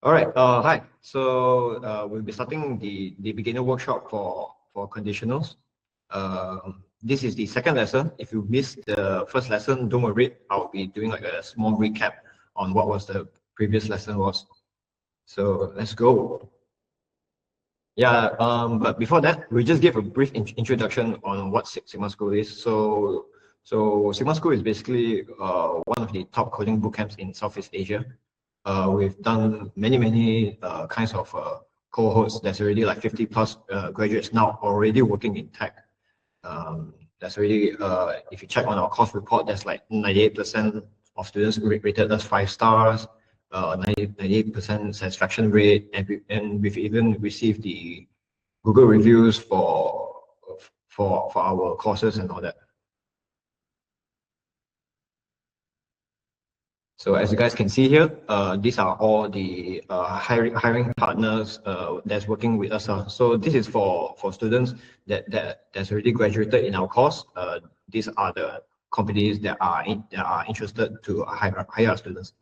All right. Hi. We'll be starting the beginner workshop for conditionals. This is the second lesson. If you missed the first lesson, don't worry. I'll be doing like a small recap on what was the previous lesson was. So let's go. Yeah. But before that, we'll just give a brief introduction on what Sigmaschool is. So Sigmaschool is basically one of the top coding bootcamps in Southeast Asia. We've done many kinds of cohorts. There's already like 50 plus graduates now already working in tech. That's already, if you check on our course report, there's like 98% of students rated as 5 stars, 98% satisfaction rate, and we've even received the Google reviews for our courses and all that. So as you guys can see here, these are all the hiring partners that's working with us. So this is for students that's already graduated in our course. These are the companies that are interested to hire our students.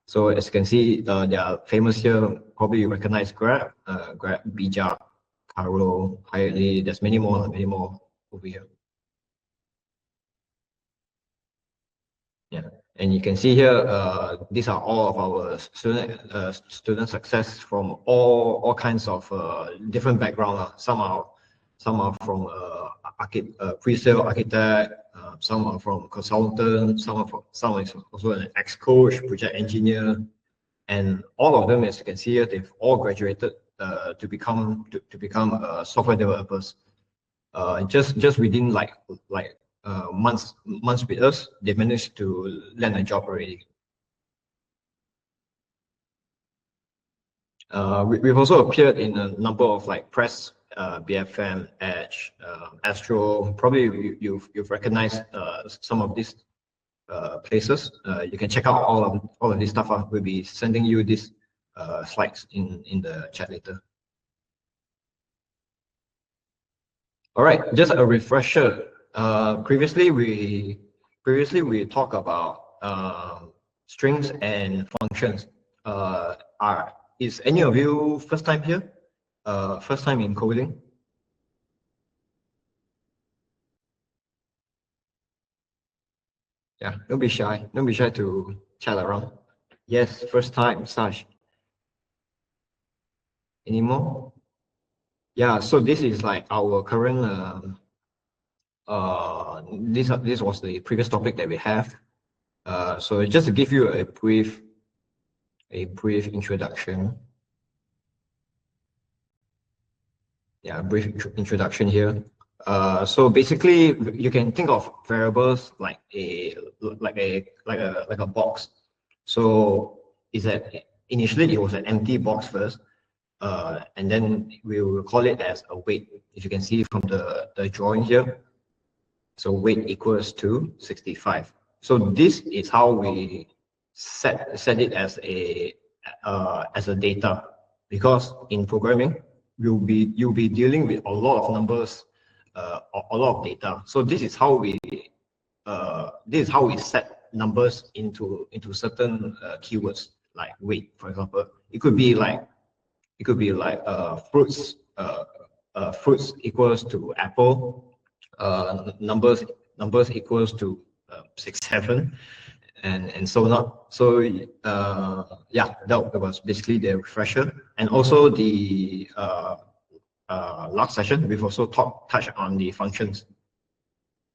So as you can see, they are famous here. Probably you recognize Grab, Bija, Caro, Highly. There's many more over here. Yeah, and you can see here, these are all of our student success from all kinds of different background. Some are from pre-sale architect, some are from consultant, some is also an ex-coach, project engineer, and all of them, as you can see here, they've all graduated to become software developers. Just within like months with us, they managed to land a job already. We've also appeared in a number of like press, BFM, Edge, Astro. Probably you've recognized some of these places. You can check out all of this stuff. We'll be sending you these slides in the chat later. All right, just a refresher. Previously we talked about strings and functions. Is any of you first time here? First time in coding? Yeah, don't be shy. Don't be shy to chat around. Yes, first time, Sash. Any more? Yeah, so this is like our current this was the previous topic that we have. So just to give you a brief introduction. Yeah, brief introduction here. So basically, you can think of variables like a box. So is that initially it was an empty box first, and then we will call it as a weight. If you can see from the drawing here, so weight equals to 65. So this is how we set it as a data, because in programming you'll be dealing with a lot of numbers, a lot of data. So this is how we set numbers into certain keywords like weight, for example. It could be like fruits. Fruits equals to apple. Numbers equals to 6, 7, and so on. So yeah, that was basically the refresher, and also the last session we've also touched on the functions.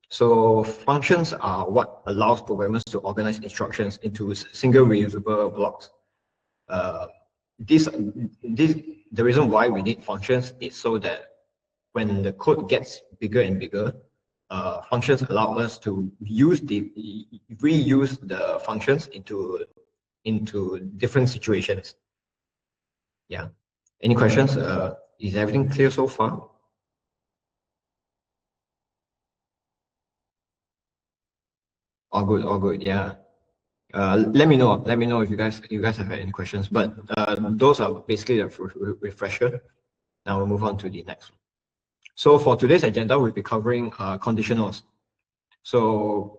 So functions are what allows programmers to organize instructions into single reusable blocks. The reason why we need functions is so that when the code gets bigger and bigger, functions allow us to reuse the functions into different situations. Yeah. Any questions? Is everything clear so far? All good. Yeah. Let me know if you guys have any questions. But those are basically a refresher. Now we'll move on to the next one. So for today's agenda, we'll be covering conditionals. So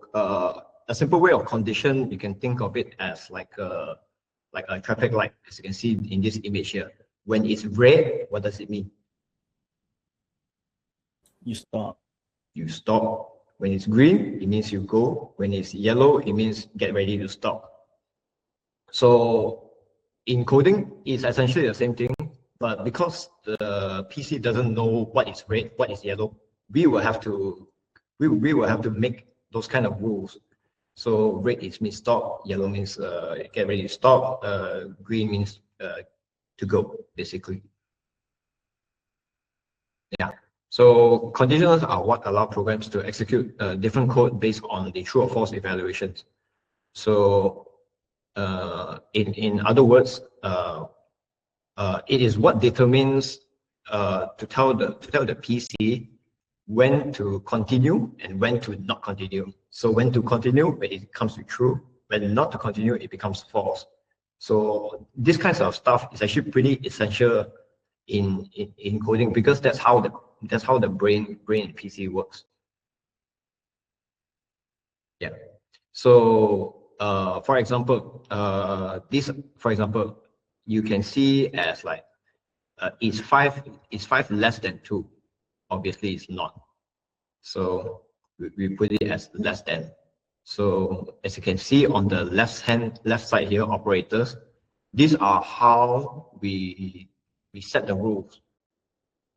a simple way of condition, you can think of it as like like a traffic light, as you can see in this image here. When it's red, what does it mean? You stop. You stop. When it's green, it means you go. When it's yellow, it means get ready to stop. So in coding, it's essentially the same thing, but because the PC doesn't know what is red, what is yellow, we will have to make those kind of rules. So red means stop, yellow means get ready to stop, green means to go, basically. Yeah. So conditionals are what allow programs to execute different code based on the true or false evaluations. So in other words, it is what determines to tell the PC when to continue and when to not continue. So when to continue, when it comes to true. When not to continue, it becomes false. So this kinds of stuff is actually pretty essential in coding, because that's how the brain and PC works. Yeah. So for example, you can see as like is five less than 2? Obviously it's not. So we put it as less than. So as you can see on the left side here, operators, these are how we set the rules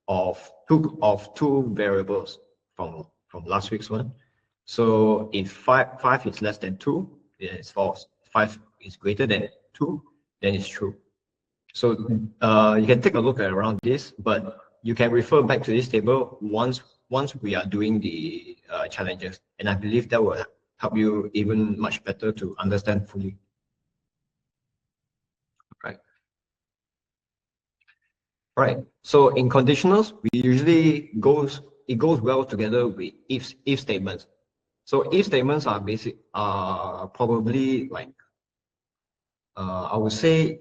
of two variables from last week's one. So if five is less than 2, then it's false. 5 is greater than 2, then it's true. So you can take a look around this, but you can refer back to this table once we are doing the challenges, and I believe that will help you even much better to understand fully. Right. So in conditionals, we usually it goes well together with if statements. So if statements are probably like I would say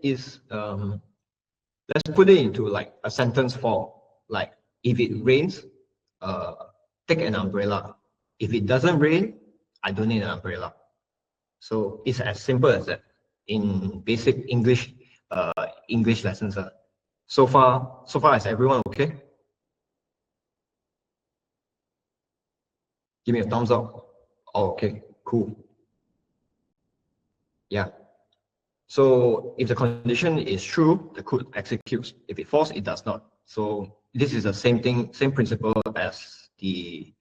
is let's put it into like a sentence form. Like if it rains, take an umbrella. If it doesn't rain, I don't need an umbrella. So it's as simple as that in basic English lessons. So far is everyone okay? Give me a thumbs up. Oh, okay, cool. Yeah. So if the condition is true, the code executes. If it false, it does not. So this is the same thing, same principle as the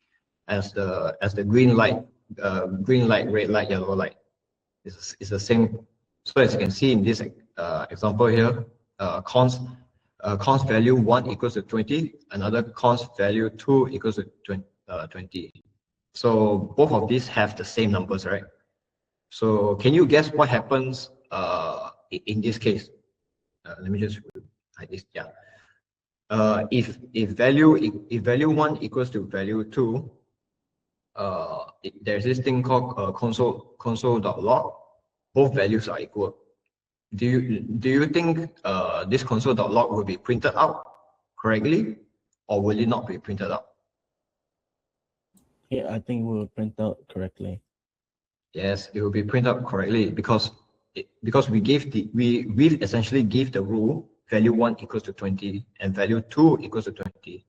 green light, red light, yellow light. It's the same. So as you can see in this example here, const value 1 equals to 20, another const value 2 equals to 20. So both of these have the same numbers, right? So can you guess what happens in this case? Let me just hide this. Yeah. If value 1 equals to value 2, there's this thing called console.log. Both values are equal. Do you think this console.log will be printed out correctly, or will it not be printed out? Yeah, I think we'll print out correctly. Yes, it will be printed out correctly because we essentially give the rule value 1 equals to 20 and value 2 equals to 20.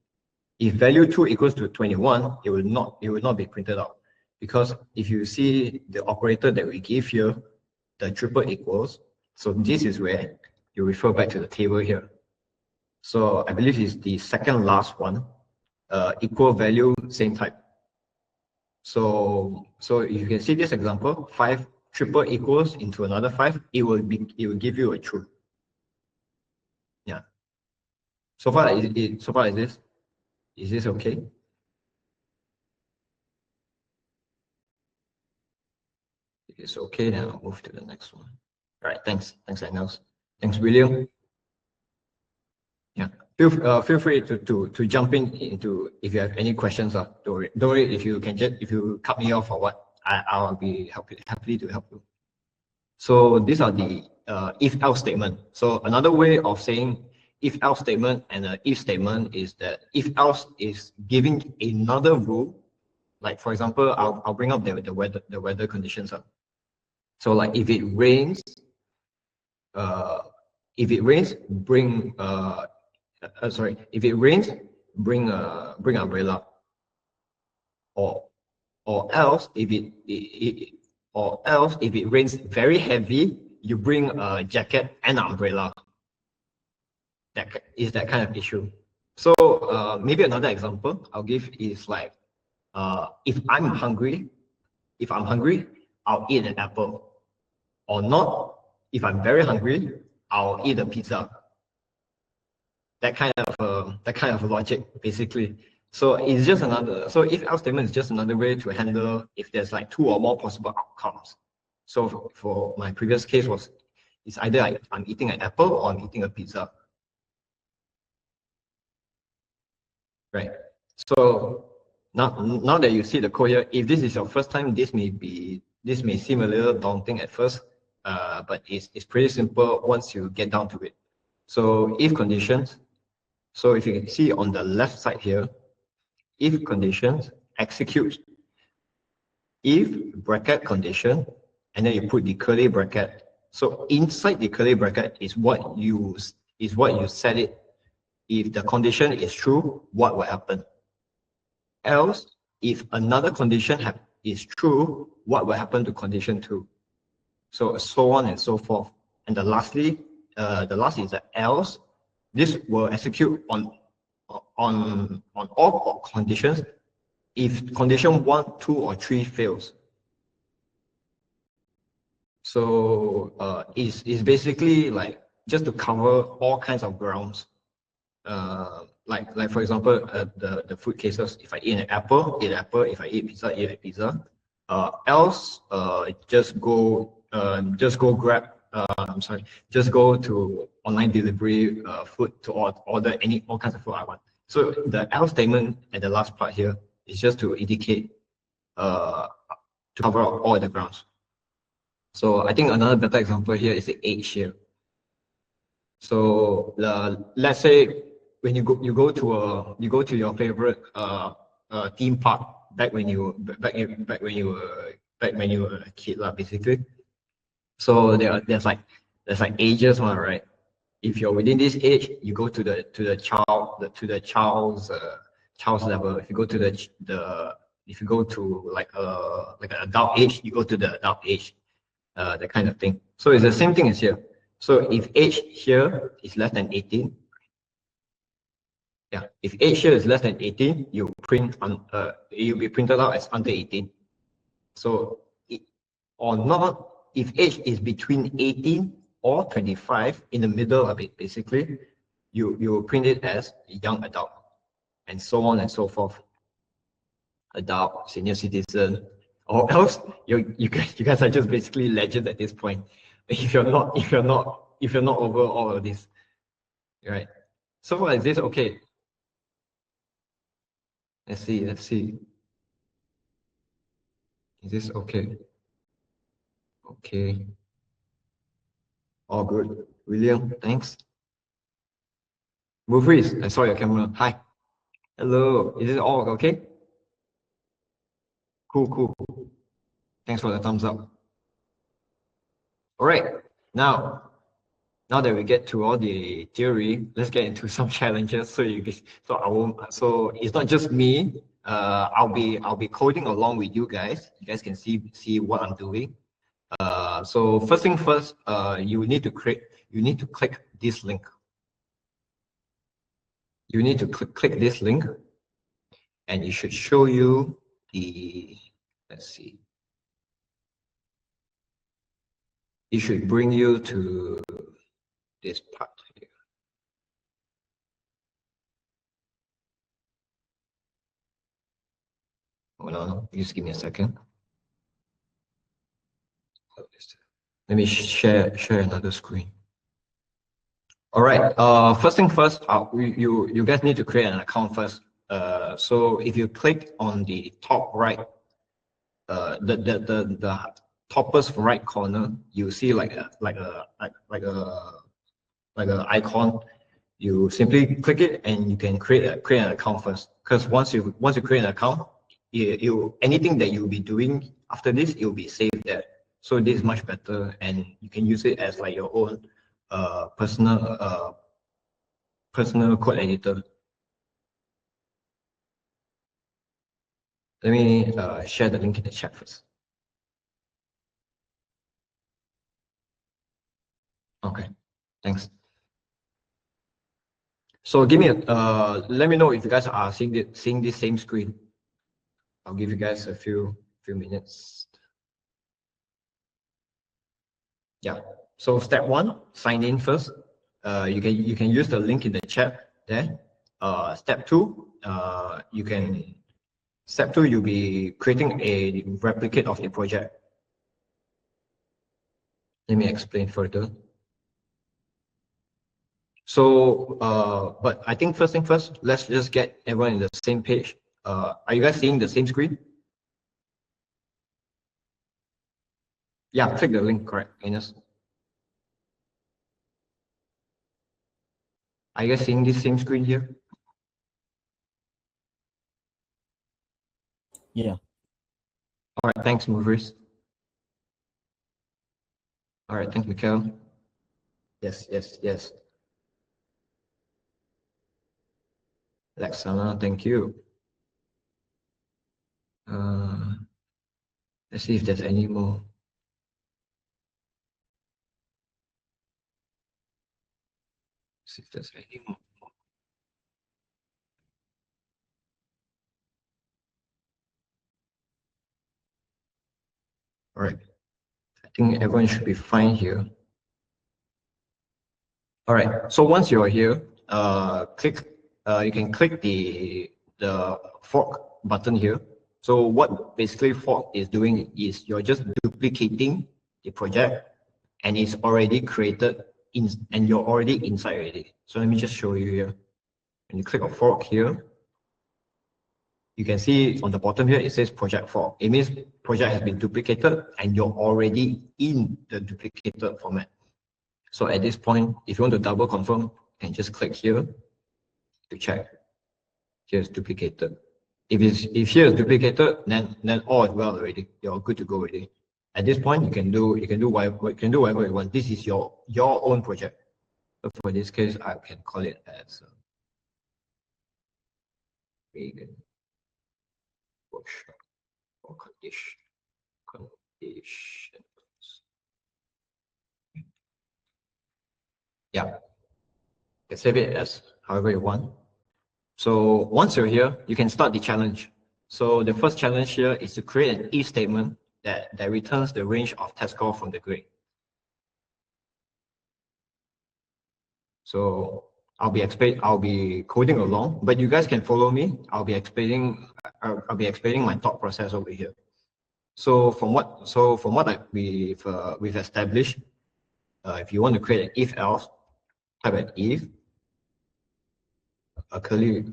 If value 2 equals to 21, it will not be printed out, because if you see the operator that we give here, the triple equals. So this is where you refer back to the table here. So I believe it's the second last one, equal value, same type. So you can see this example, 5 triple equals into another 5, it will give you a true. Yeah. So far is this okay? If it's okay, then I'll move to the next one. All right, thanks, Agnes. Thanks, William. Yeah, feel free to jump into if you have any questions. Don't worry if you cut me off or what, I'll be happy to help you. So these are the if-else statement. So another way of saying if-else statement and an if statement is that if-else is giving another rule. Like for example, I'll bring up the weather conditions up. So like if it rains, bring if it rains, bring umbrella. Or else if it rains very heavy, you bring a jacket and an umbrella. That is that kind of issue. So maybe another example I'll give is like if I'm hungry, I'll eat an apple. Or not, if I'm very hungry, I'll eat a pizza. That kind of logic, basically. So it's just another. So if else statement is just another way to handle if there's like two or more possible outcomes. So for my previous case it's either I'm eating an apple or I'm eating a pizza. Right. So now that you see the code here, if this is your first time, this may seem a little daunting at first, but it's pretty simple once you get down to it. So if conditions. So if you can see on the left side here, if conditions execute if bracket condition, and then you put the curly bracket. So inside the curly bracket is what you set it. If the condition is true, what will happen? Else, if another condition is true, what will happen to condition 2? So on and so forth. And the last is the else. This will execute on all conditions if condition 1, 2, or 3 fails. So it's basically like just to cover all kinds of grounds. Like for example, the food cases. If I eat an apple, eat an apple. If I eat pizza, eat a pizza. Else, just go grab. Just go to online delivery food to order all kinds of food I want. So the else statement at the last part here is just to indicate to cover all the grounds. So I think another better example here is the age here. So let's say when you go to your favorite theme park back when you were a kid basically. So there's like ages one, right? If you're within this age, you go to the child's level. If you go to like an adult age, you go to the adult age, that kind of thing. So it's the same thing as here. So if age here is less than 18, if age here is less than 18, you'll be printed out as under 18. So or not, if age is between 18 or 25, in the middle of it, basically, you will print it as a young adult, and so on and so forth. Adult, senior citizen, or else you guys are just basically legend at this point. If you're not over all of this, right? So far, is this okay? Let's see. Is this okay? Okay. All good. William, thanks. Mufris, I saw your camera. Hi. Hello. Is it all okay? Cool. Thanks for the thumbs up. All right. Now that we get to all the theory, let's get into some challenges. So it's not just me. I'll be coding along with you guys. You guys can see what I'm doing. So first thing first, you need to click this link. You need to click this link, and it should show you the, let's see. It should bring you to this part here. Hold on, just give me a second. Let me share another screen. All right. First thing first, you guys need to create an account first. So if you click on the top right, the topmost right corner, you see like a icon. You simply click it and you can create an account first. Because once you create an account, anything that you'll be doing after this, it will be saved there. So this is much better, and you can use it as like your own personal code editor. Let me share the link in the chat first. Okay, thanks. So give me let me know if you guys are seeing this same screen. I'll give you guys a few minutes. Yeah. So step one, sign in first. You can use the link in the chat there. Step two, you'll be creating a replicate of the project. Let me explain further. So, but I think first thing first, let's just get everyone in the same page. Are you guys seeing the same screen? Yeah, click the link, correct, Ines. Are you guys seeing this same screen here? Yeah. All right, thanks, movers. All right, thanks, Mikhail. Yes. Lexana, thank you. Let's see if there's any more. See if there's any more. All right, I think everyone should be fine here. All right, so once you're here, you can click the fork button here. So what basically fork is doing is you're just duplicating the project, and it's already created and you're already inside already. So let me just show you here. When you click on fork here, you can see on the bottom here, it says project fork. It means project has been duplicated and you're already in the duplicated format. So at this point, if you want to double confirm, you can just click here to check. Here's duplicated. If here is duplicated, then all is well already. You're good to go already. At this point, you can do whatever you want. This is your own project. So for this case, I can call it as vegan workshop or conditions. Yeah, you can save it as however you want. So once you're here, you can start the challenge. So the first challenge here is to create an if statement that returns the range of test score from the grade. So I'll be coding along, but you guys can follow me. I'll be explaining my thought process over here. So from what we've established, if you want to create an if else, type an if, a curly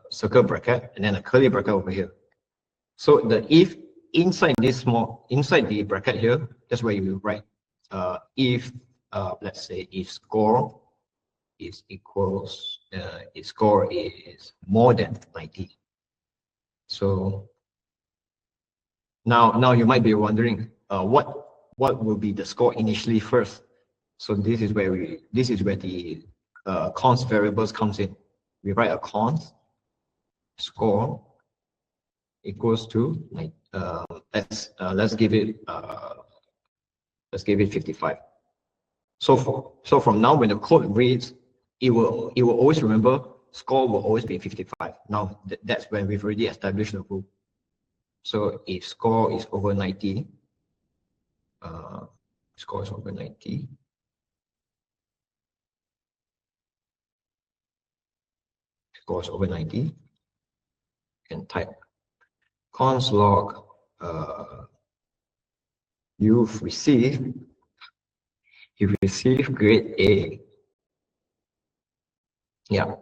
circle bracket, and then a curly bracket over here. So the if inside the bracket here, that's where you write if let's say if score is equals if score is more than 90. So now you might be wondering what will be the score initially first. So this is where the const variables comes in. We write a const score equals to let's give it 55. So from now when the code reads, it will always remember score will always be 55. Now that's when we've already established the rule. So if score is over 90, score is over 90. Score is over 90. You can type const log you've received grade A. Yeah.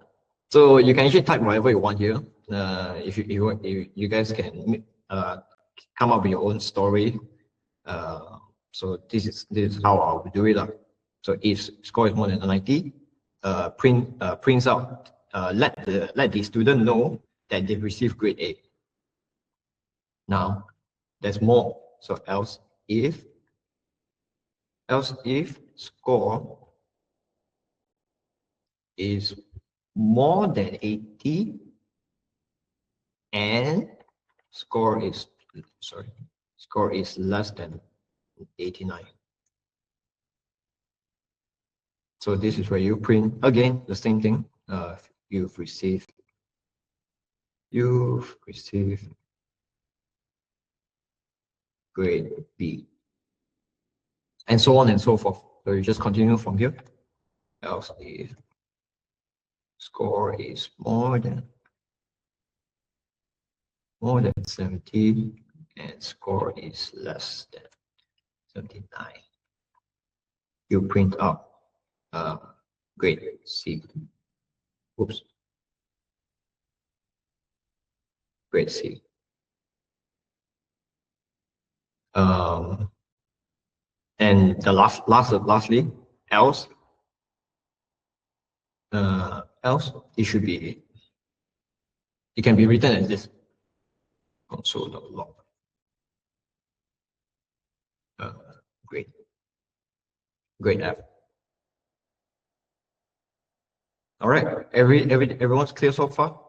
So you can actually type whatever you want here. If you guys can come up with your own story. So this is how I'll do it. So if score is more than 90, prints out, let the student know that they've received grade A. Now there's more. So else if else if score is more than 80 and score is less than 89. So this is where you print again the same thing. You've received grade B, and so on and so forth. So you just continue from here. Else if score is more than 70 and score is less than 79, you print out grade C. Oops. Grade C. And the lastly, else it can be written as this: console.log grade F. All right, everyone's clear so far?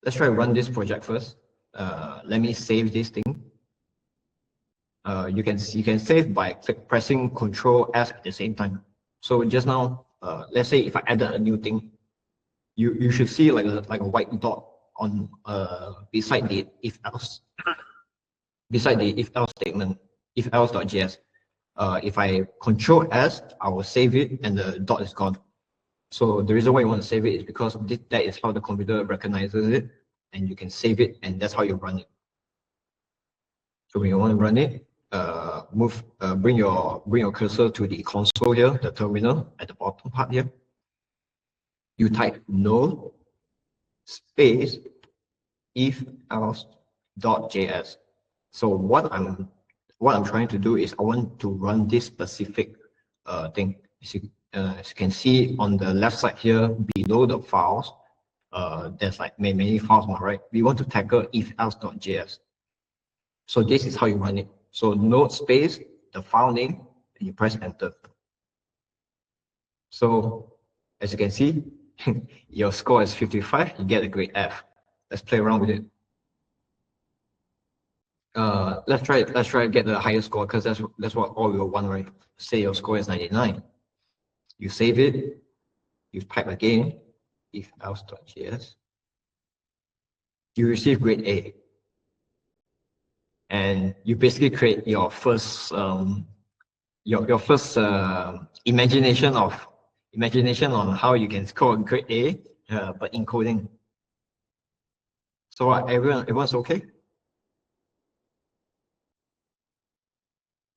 Let's try to run this project first. Let me save this thing. You can save by pressing Control S at the same time. So just now, let's say if I added a new thing, you should see like a white dot on beside the if else statement, if else.js. If I Control S, I will save it and the dot is gone. So the reason why you want to save it is because that is how the computer recognizes it, and you can save it, and that's how you run it. So when you want to run it, bring your cursor to the console here, the terminal at the bottom part here. You type node space if else.js. So what I'm trying to do is I want to run this specific thing. As you can see on the left side here below the files, there's like many files on the right. We want to tackle if else.js. So this is how you run it. So node space, the file name, and you press enter. So as you can see, your score is 55, you get a grade F. Let's play around with it. Let's try to get the highest score, because that's what all will want, right? Say your score is 99. You save it, you type again, if else.js. You receive grade A. And you basically create your first imagination on how you can score grade A, but in coding. So everyone's okay?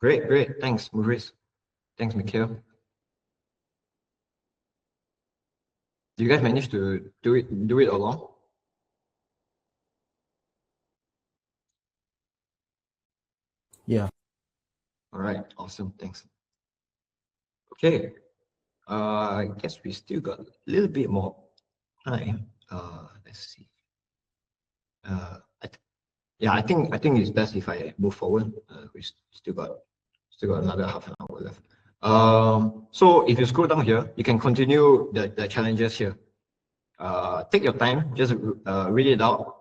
Great. Thanks, Maurice. Thanks, Mikhail. Do you guys manage to do it along? Yeah. All right, awesome, thanks. Okay, I guess we still got a little bit more time. Let's see. I think it's best if I move forward. We still got another half an hour left. So if you scroll down here, you can continue the challenges here. Take your time, just read it out.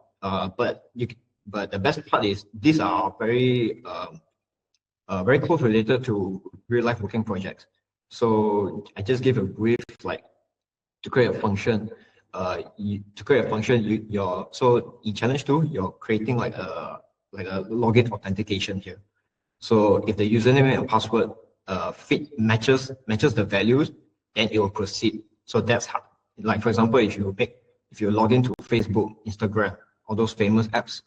But the best part is these are very close related to real life working projects. So I just give a brief, like, to create a function. So in challenge 2, you're creating like a login authentication here. So if the username and password matches the values, then it will proceed. So that's how, like, for example, if you log into Facebook, Instagram, all those famous apps,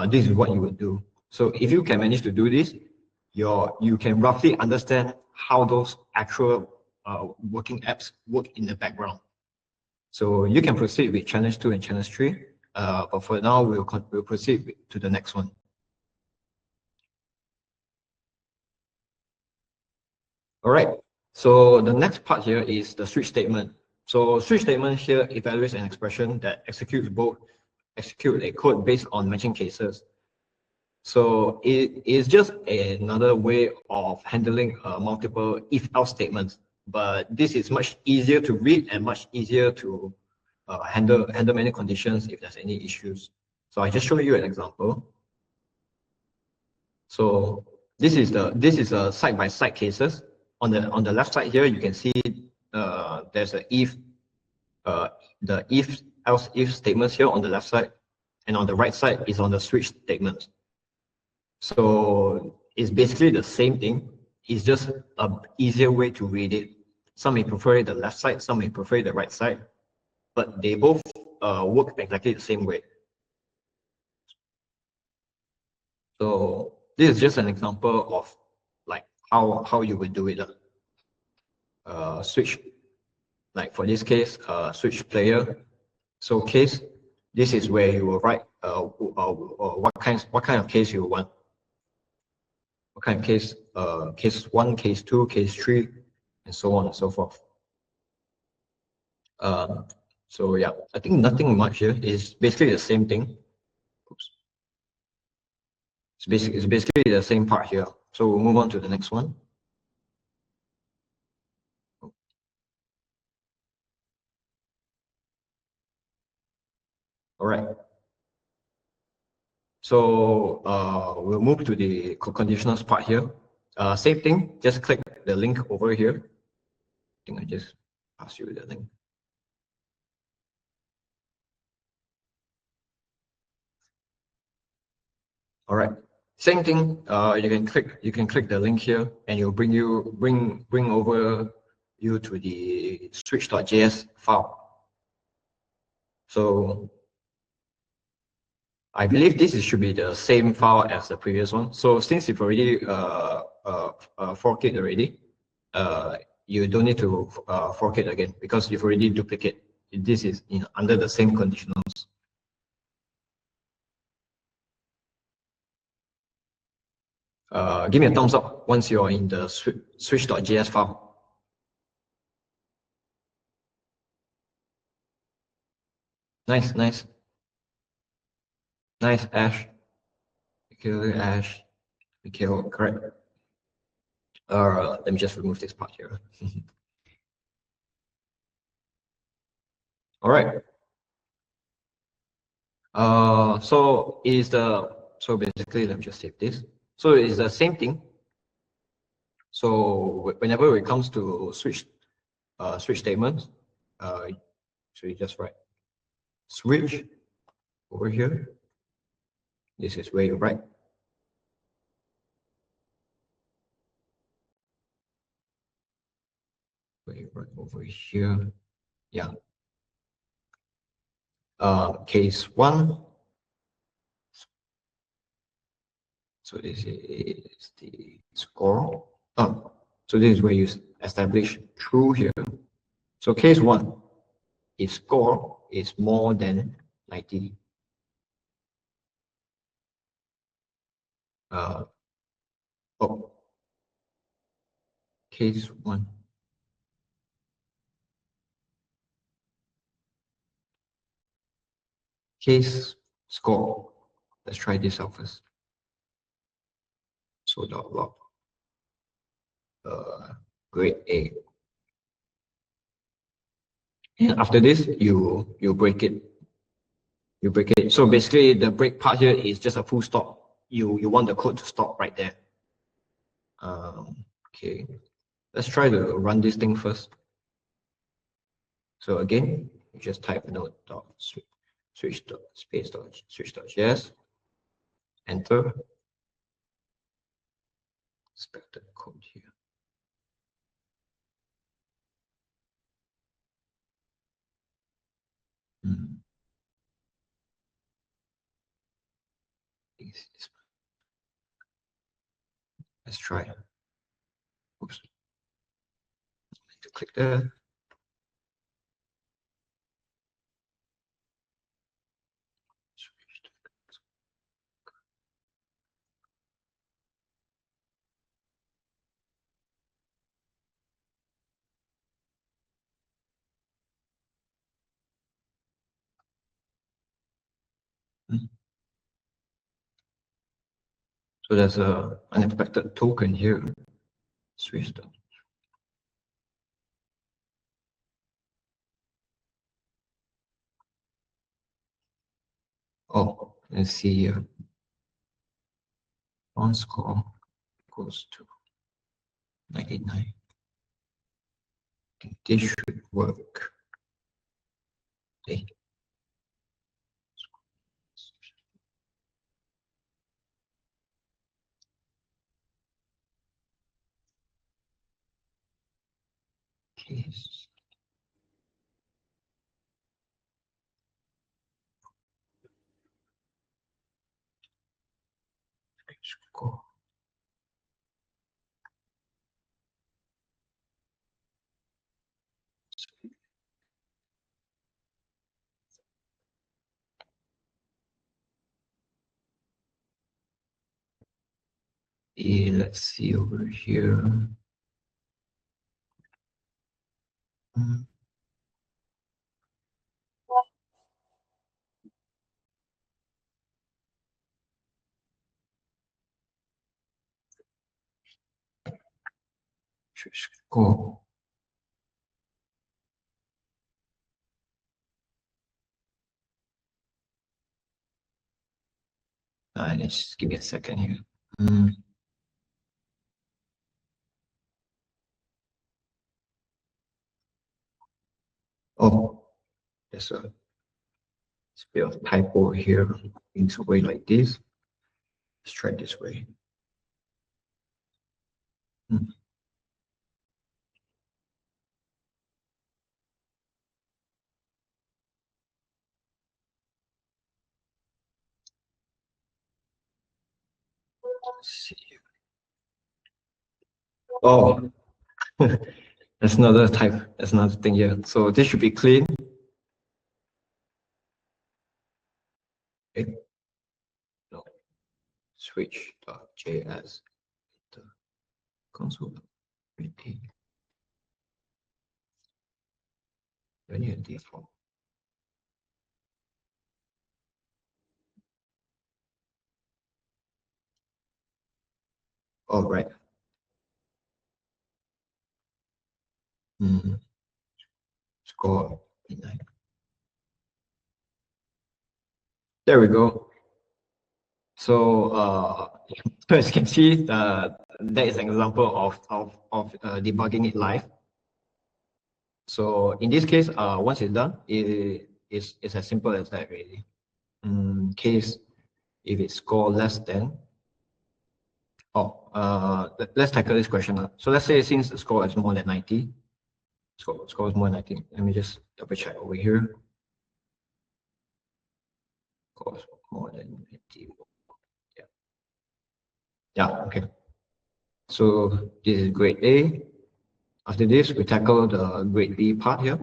this is what you would do. So if you can manage to do this, you can roughly understand how those actual working apps work in the background. So you can proceed with challenge 2 and challenge 3, but for now we'll proceed to the next one. All right, so the next part here is the switch statement. So switch statement here evaluates an expression that executes a code based on matching cases. So it is just another way of handling multiple if-else statements, but this is much easier to read and much easier to handle many conditions if there's any issues. So I just show you an example. So this is a side-by-side cases. On the left side here, you can see there's a if the if else if statements here on the left side, and on the right side is on the switch statements. So it's basically the same thing. It's just a easier way to read it. Some may prefer the left side, some may prefer the right side, but they both work exactly the same way. So this is just an example of like how you would do it. Switch, like for this case, switch player. So case, this is where you will write what kind of case you want. What kind of case? Case 1, case 2, case 3, and so on and so forth. So yeah, I think nothing much here. It's basically the same thing. Oops. It's basically the same part here. So we'll move on to the next one. All right. So we'll move to the conditionals part here. Same thing, just click the link over here. I think I just pass you the link. All right. Same thing. You can click the link here, and it'll bring over you to the switch.js file. So I believe should be the same file as the previous one. So since you've already forked it already, you don't need to fork it again because you've already duplicated. This is under the same conditionals. Give me a thumbs up once you're in the switch.js file. Nice, nice. Nice, Ash. Ash. Mikhail, correct. Let me just remove this part here. All right. So basically, let me just save this. So it's the same thing. So whenever it comes to switch statements, so you just write switch over here. This is where you write. Where you write over here. Yeah. Case 1. So this is the score. So this is where you establish true here. So case 1, if score is more than 90. Case 1. Case score. Let's try this out first. So log grade A. And after this, you break it. You break it. So basically, the break part here is just a full stop. You want the code to stop right there. Okay, let's try to run this thing first. So again, you just type switch.js, enter. Expected code here. Let's try. Oops. To click there. So there's a unexpected token here. Switch that. Oh, let's see here. On score equals to 99. I think this should work. Okay. Case. Score. Let's see over here. Score. Let's give me a second here. Oh, there's a bit of typo here. Things away like this. Let's try this way. Let's see. Oh, that's another type. That's another thing here. So this should be clean. Okay. No. Switch.js. The console. Venue default. All right. Score. There we go. So, as you can see, that is an example of debugging it live. So in this case, once it's done, it's as simple as that, really. Case if it score less than. Let's tackle this question. So let's say since the score is more than 90, score is more than 90. Let me just double check over here. Score is more than 90. Yeah. Yeah. Okay. So this is grade A. After this, we tackle the grade B part here.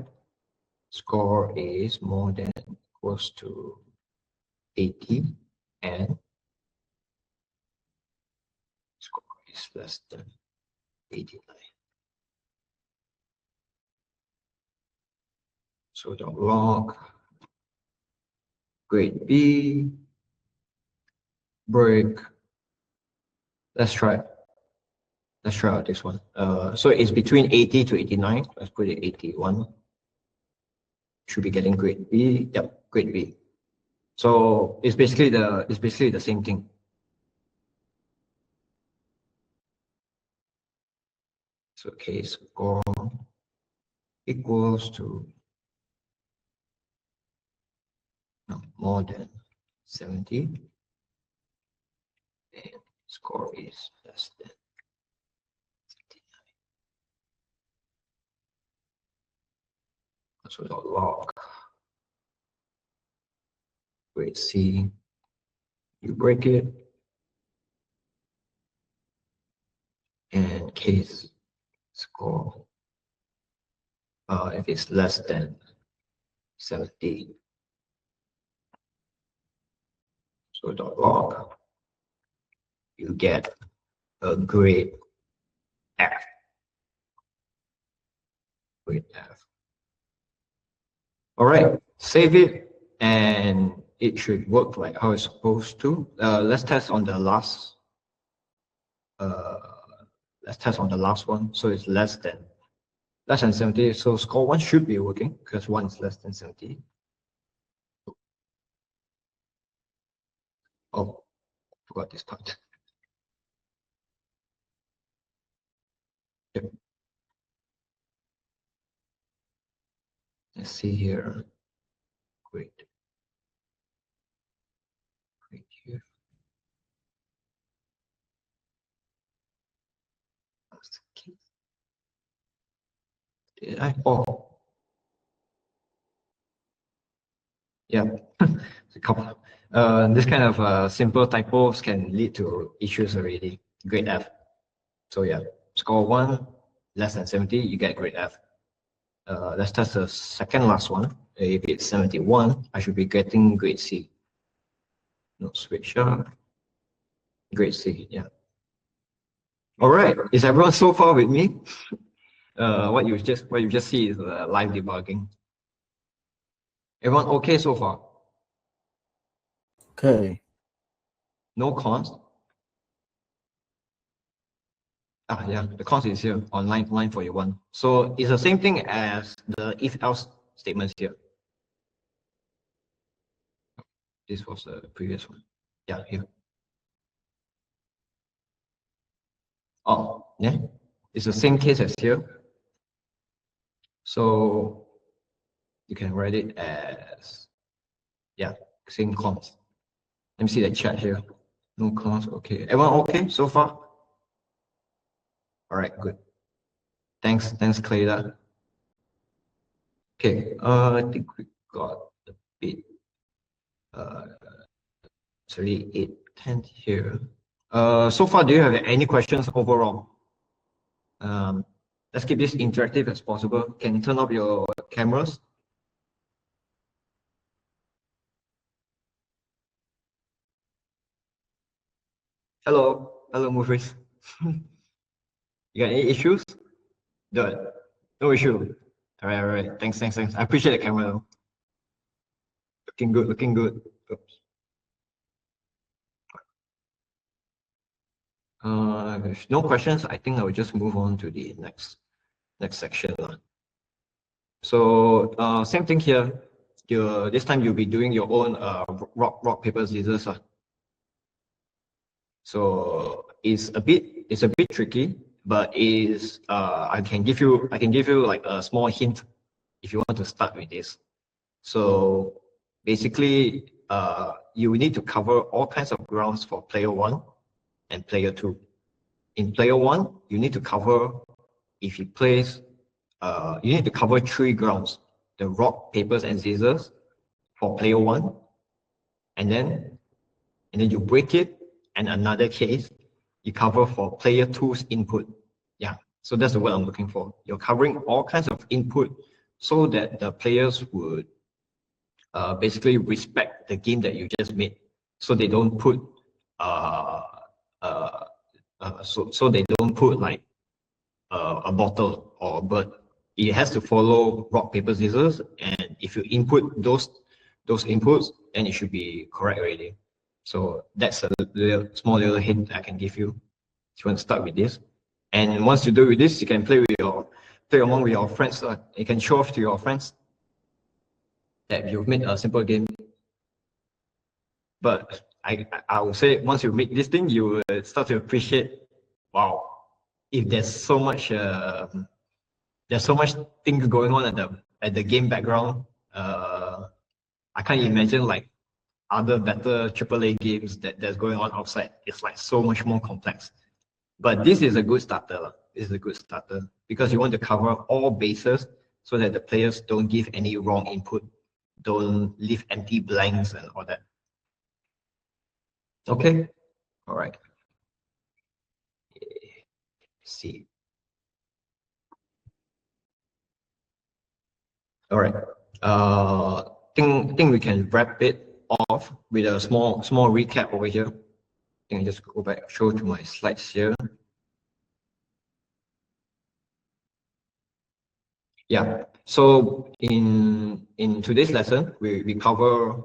Score is more than equals to 80 and score is less than 89. So the log grade B break. Let's try out this one. So it's between 80 to 89. Let's put it 81. Should be getting grade B. Yep, grade B. So it's basically the same thing. So case score equals to more than 70 and score is less than 69. So the log grade C, you break it, and case score if it's less than 70. So the log, you get a grade F. Grade F. All right, save it, and it should work like how it's supposed to. Let's test on the last let's test on the last one. So it's less than 70. So score 1 should be working because 1 is less than 70. Oh, forgot this part. Yep. Let's see here. Great. Great here. Did I? Oh, yeah. It's a couple. This kind of simple typos can lead to issues already. Grade F. So yeah, score 1 less than 70, you get grade F. Let's test the second last one. If it's 71, I should be getting grade C. No switch up. Grade C, yeah. All right, is everyone so far with me? What you just see is live debugging. Everyone okay so far? Okay. No cons? Yeah, the cons is here on line 41. So it's the same thing as the if-else statements here. This was the previous one. Yeah, here. Oh, yeah. It's the same case as here. So you can write it as, yeah, same cons. Let me see the chat here. No cons, okay. Everyone okay so far? All right, good. Thanks, Clayda. Okay, I think we got a bit, it's already 8:10 here. So far, do you have any questions overall? Let's keep this interactive as possible. Can you turn off your cameras? Hello, Mufis. You got any issues? Good. No issue. All right. Thanks. I appreciate the camera though. Looking good. Oops. If no questions, I think I will just move on to the next section. So same thing here. This time you'll be doing your own rock paper scissors. So it's a bit tricky, but is I can give you like a small hint if you want to start with this. So basically, you need to cover all kinds of grounds for player 1 and player 2. In player 1, you need to cover, if he plays, you need to cover 3 grounds: the rock, papers, and scissors for player 1, and then you break it, and another case you cover for player 2's input. Yeah, so that's the word I'm looking for. You're covering all kinds of input so that the players would basically respect the game that you just made, so they don't put so they don't put like a bottle or a bird. It has to follow rock paper scissors, and if you input those inputs, then it should be correct already. So that's a small little hint I can give you if you want to start with this. And once you do with this, you can play among with your friends. You can show off to your friends that you've made a simple game. But I would say once you make this thing, you will start to appreciate, wow, if there's so much things going on at the game background. I can't imagine like other better AAA games that's going on outside. It's like so much more complex. But this is a good starter. This is a good starter because you want to cover all bases so that the players don't give any wrong input, don't leave empty blanks and all that. Okay, all right. Let's see. All right. Think we can wrap it off with a small recap over here. I think I just go back, show to my slides here. Yeah. So in today's lesson, we cover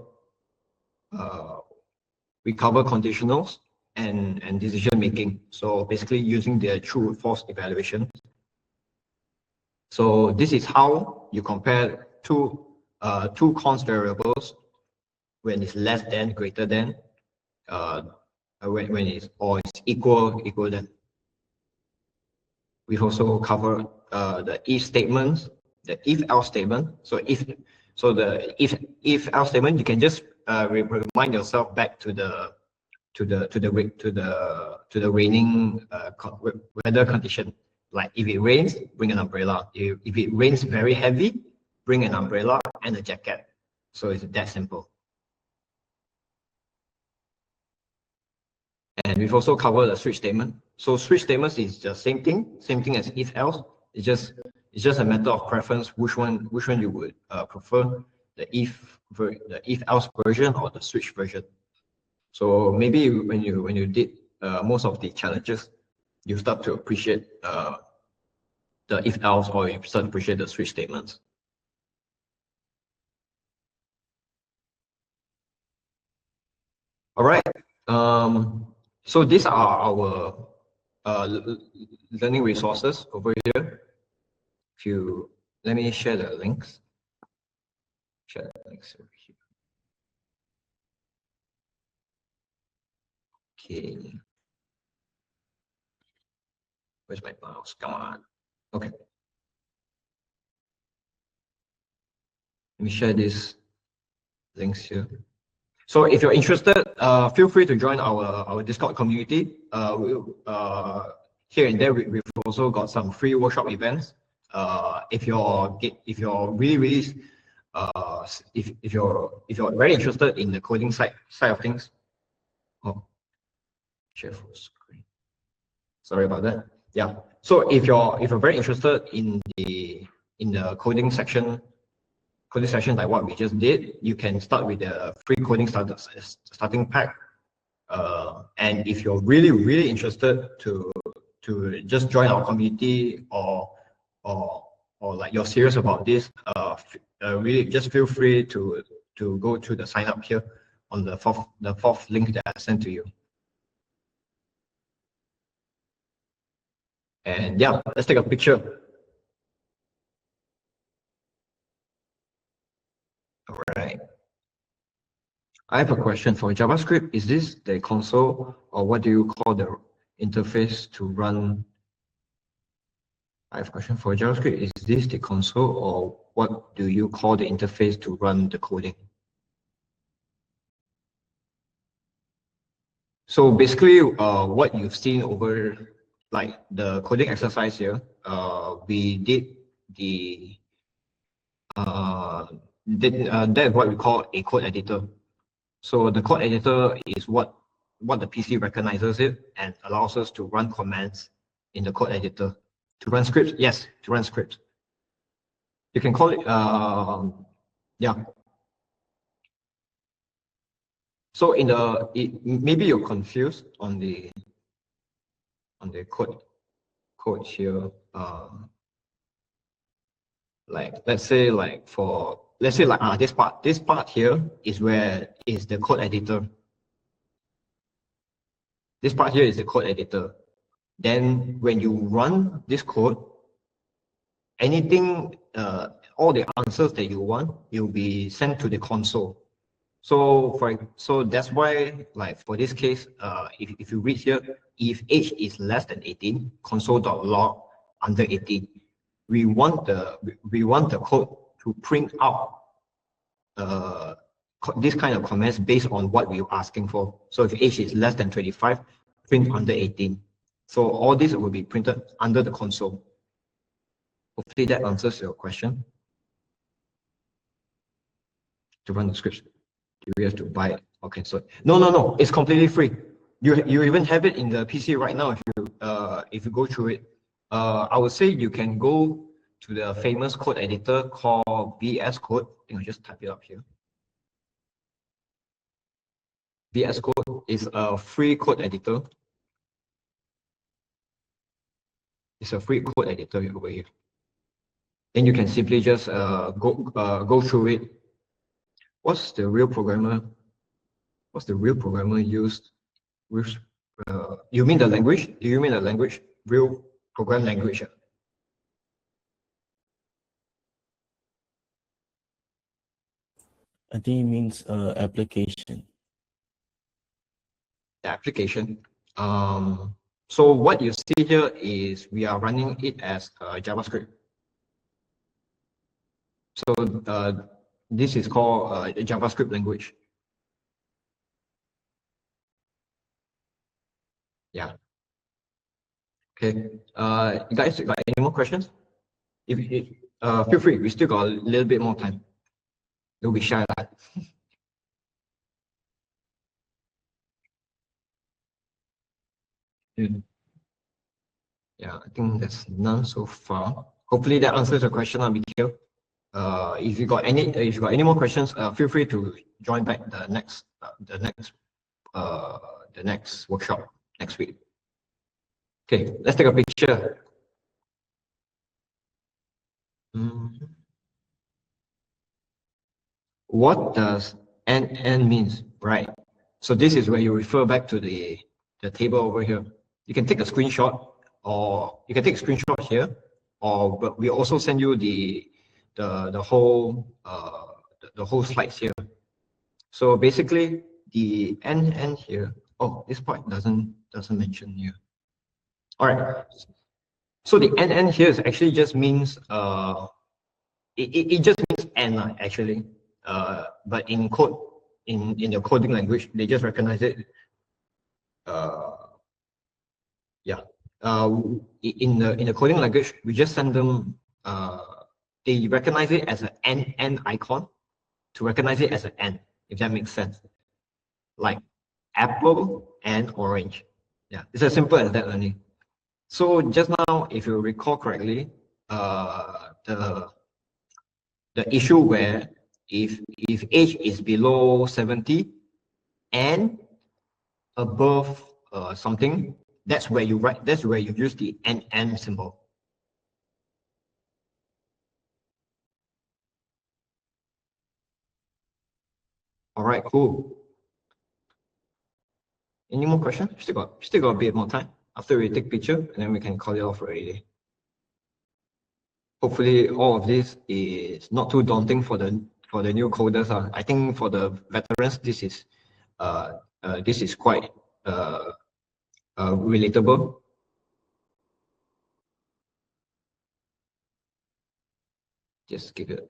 conditionals. and decision making. So basically using the true false evaluation. So this is how you compare two const variables when it's less than, greater than, when it's or it's equal than. We've also covered the if statements, the if else statement. So the if else statement, you can just remind yourself back to the raining weather condition. Like if it rains, bring an umbrella. If it rains very heavy, bring an umbrella and a jacket. So it's that simple. And we've also covered the switch statement. So switch statements is the same thing as if else. It's just a matter of preference, which one you would prefer, the if else version or the switch version. So maybe when you did most of the challenges, you start to appreciate the if else, or you start to appreciate the switch statements. All right. So these are our learning resources over here. If you let me share the links. Share the links over here. Okay. Where's my mouse? Come on. Okay. Let me share these links here. So if you're interested, feel free to join our Discord community. Here and there, we've also got some free workshop events. If you're really if you're very interested in the coding side of things. Oh, share full screen. Sorry about that. Yeah. So if you're very interested in the coding section like what we just did, you can start with the free coding starting pack. And if you're really interested to just join our community, or like you're serious about this, really just feel free to go to the sign up here on the fourth link that I sent to you. And yeah, let's take a picture. All right. I have a question for JavaScript. Is this the console, or what do you call the interface to run? I have a question for JavaScript. Is this the console, or what do you call the interface to run the coding? So basically, what you've seen over like the coding exercise here, we did that's what we call a code editor. So the code editor is what the PC recognizes it and allows us to run commands in the code editor. To run scripts, yes, to run scripts. You can call it, yeah. So maybe you're confused on the code here. Like let's say like this part here is the code editor. This part here is the code editor. Then when you run this code, anything, all the answers that you want will be sent to the console. So that's why, like for this case, if you read here, if age is less than 18, console.log under 18, we want the code to print out this kind of comments based on what we're asking for. So if age is less than 25, print under 18. So all this will be printed under the console. Hopefully that answers your question. To run the scripts, do we have to buy it? Okay, so no, it's completely free. You even have it in the PC right now if you go through it. I would say you can go to the famous code editor called VS Code. I think I'll just type it up here. VS Code is a free code editor. It's a free code editor over here. Then you can simply just go through it. What's the real programmer used with You mean the language? Do you mean the language? Real program language? I think it means application. The application. So what you see here is we are running it as JavaScript. So this is called a JavaScript language. Yeah. Okay. You guys got any more questions? If feel free. We still got a little bit more time. Don't be shy, lad. Yeah, I think there's none so far. Hopefully that answers the question, Mikhail. If you got any more questions, feel free to join back the next workshop next week. Okay, let's take a picture. What does NN means, right? So this is where you refer back to the table over here. You can take a screenshot, or you can take a screenshot here, or but we also send you the whole the whole slides here. So basically, the NN here. Oh, this part doesn't mention here. All right. So the NN here is actually just means it just means N actually. But in code, in the coding language, they just recognize it. Yeah. In the coding language, we just send them. They recognize it as an N icon to recognize it as an N, if that makes sense. Like apple and orange. Yeah, it's as simple as that only. So just now, if you recall correctly, the issue where if age is below 70 and above something, that's where you use the NN symbol. All right, cool. Any more questions? Still got a bit more time after we take picture, and then we can call it off already. Hopefully, all of this is not too daunting for the new coders. I think for the veterans, this is quite relatable. Just give it.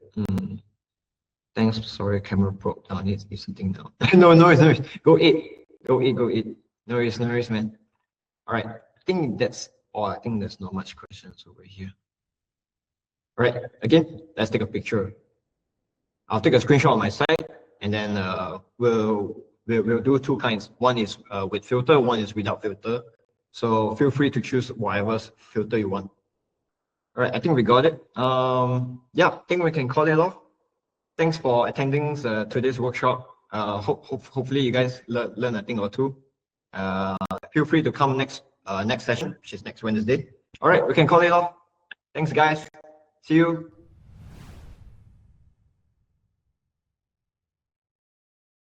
Thanks. Sorry, camera broke down. It's something now. No, Go eat. Go eat. No worries, man. All right. I think that's all. I think there's not much questions over here. All right. Again, let's take a picture. I'll take a screenshot on my side, and then we'll do two kinds. One is with filter. One is without filter. So feel free to choose whatever filter you want. All right. I think we got it. Yeah. I think we can call it off. Thanks for attending today's workshop. Hopefully you guys learn a thing or two. Feel free to come next session, which is next Wednesday. All right, we can call it off. Thanks, guys. See you.